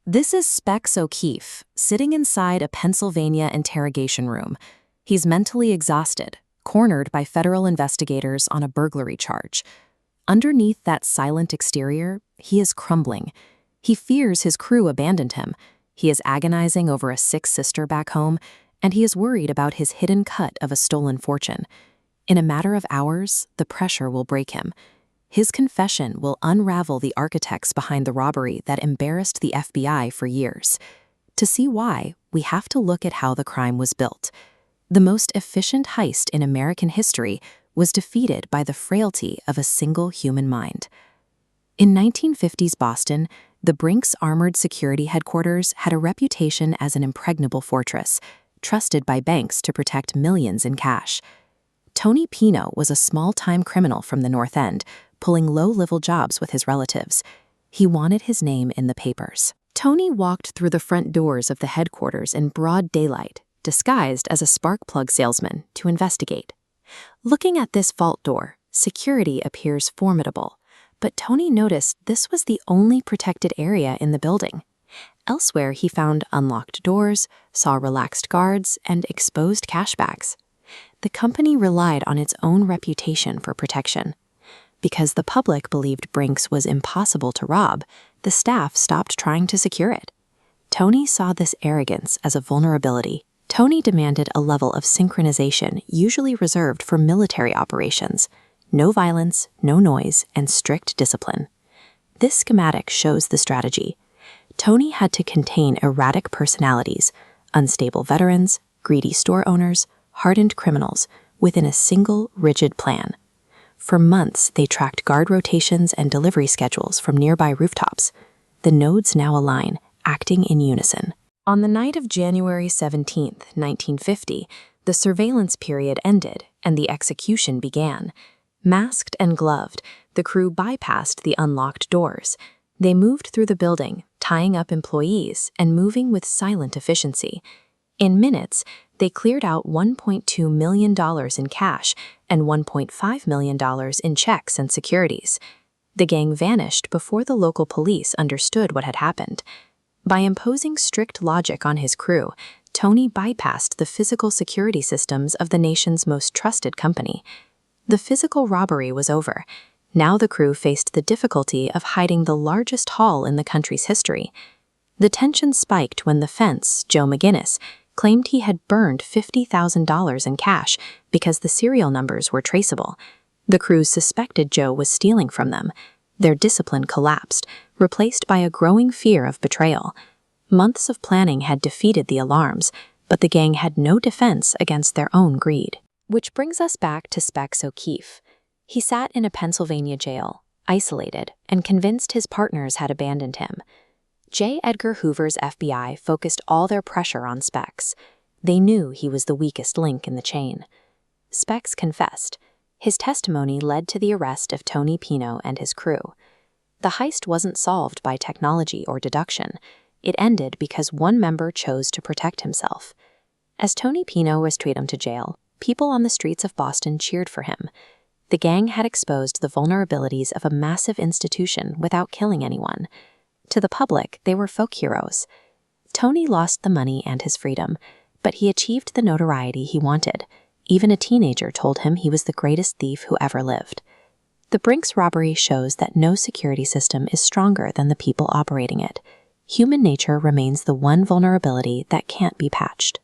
This is Specs O'Keefe, sitting inside a Pennsylvania interrogation room. He's mentally exhausted, cornered by federal investigators on a burglary charge. Underneath that silent exterior, he is crumbling. He fears his crew abandoned him. He is agonizing over a sick sister back home, and he is worried about his hidden cut of a stolen fortune. In a matter of hours, the pressure will break him. His confession will unravel the architects behind the robbery that embarrassed the FBI for years. To see why, we have to look at how the crime was built. The most efficient heist in American history was defeated by the frailty of a single human mind. In 1950s Boston, the Brink's armored security headquarters had a reputation as an impregnable fortress, trusted by banks to protect millions in cash. Tony Pino was a small-time criminal from the North End, pulling low-level jobs with his relatives. He wanted his name in the papers. Tony walked through the front doors of the headquarters in broad daylight, disguised as a spark plug salesman, to investigate. Looking at this vault door, security appears formidable, but Tony noticed this was the only protected area in the building. Elsewhere, he found unlocked doors, saw relaxed guards, and exposed cash bags. The company relied on its own reputation for protection. Because the public believed Brink's was impossible to rob, the staff stopped trying to secure it. Tony saw this arrogance as a vulnerability. Tony demanded a level of synchronization usually reserved for military operations. No violence, no noise, and strict discipline. This schematic shows the strategy. Tony had to contain erratic personalities, unstable veterans, greedy store owners, hardened criminals, within a single, rigid plan. For months, they tracked guard rotations and delivery schedules from nearby rooftops. The nodes now align, acting in unison. On the night of January 17, 1950, the surveillance period ended and the execution began. Masked and gloved, the crew bypassed the unlocked doors. They moved through the building, tying up employees and moving with silent efficiency. In minutes, they cleared out $1.2 million in cash and $1.5 million in checks and securities. The gang vanished before the local police understood what had happened. By imposing strict logic on his crew, Tony bypassed the physical security systems of the nation's most trusted company. The physical robbery was over. Now the crew faced the difficulty of hiding the largest haul in the country's history. The tension spiked when the fence, Joe McGinnis, claimed he had burned $50,000 in cash because the serial numbers were traceable. The crew suspected Joe was stealing from them. Their discipline collapsed, replaced by a growing fear of betrayal. Months of planning had defeated the alarms, but the gang had no defense against their own greed. Which brings us back to Specs O'Keefe. He sat in a Pennsylvania jail, isolated, and convinced his partners had abandoned him. J. Edgar Hoover's FBI focused all their pressure on Specs. They knew he was the weakest link in the chain. Specs confessed. His testimony led to the arrest of Tony Pino and his crew. The heist wasn't solved by technology or deduction. It ended because one member chose to protect himself. As Tony Pino was taken to jail, people on the streets of Boston cheered for him. The gang had exposed the vulnerabilities of a massive institution without killing anyone. To the public, they were folk heroes. Tony lost the money and his freedom, but he achieved the notoriety he wanted. Even a teenager told him he was the greatest thief who ever lived. The Brink's robbery shows that no security system is stronger than the people operating it. Human nature remains the one vulnerability that can't be patched.